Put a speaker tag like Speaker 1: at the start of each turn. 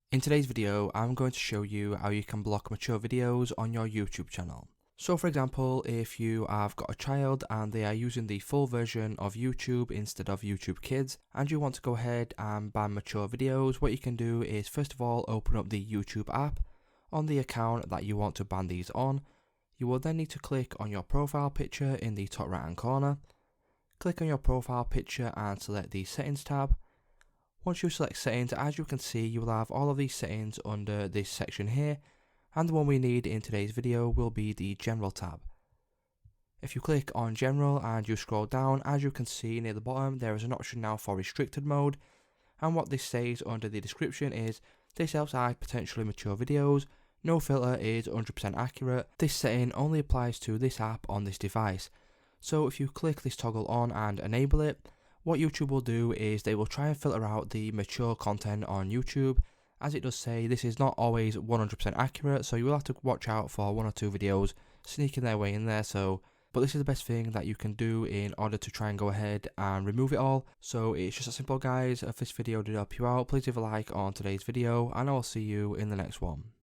Speaker 1: In today's video, I'm going to show you how you can block mature videos on your YouTube channel. So for example, if you have got a child and they are using the full version of YouTube instead of YouTube Kids, and you want to go ahead and ban mature videos, what you can do is first of all open up the YouTube app on the account that you want to ban these on. You will then need to click on your profile picture in the top right hand corner. Click on your profile picture and select the settings tab. Once you select settings, as you can see, you will have all of these settings under this section here, and the one we need in today's video will be the General tab. If you click on General and you scroll down, as you can see near the bottom, there is an option now for restricted mode, and what this says under the description is, this helps hide potentially mature videos, no filter is 100% accurate, this setting only applies to this app on this device. So if you click this toggle on and enable it, what YouTube will do is they will try and filter out the mature content on YouTube. As it does say, this is not always 100% accurate, so you will have to watch out for one or two videos sneaking their way in there. But this is the best thing that you can do in order to try and go ahead and remove it all. So it's just that simple, guys. If this video did help you out, please leave a like on today's video, and I will see you in the next one.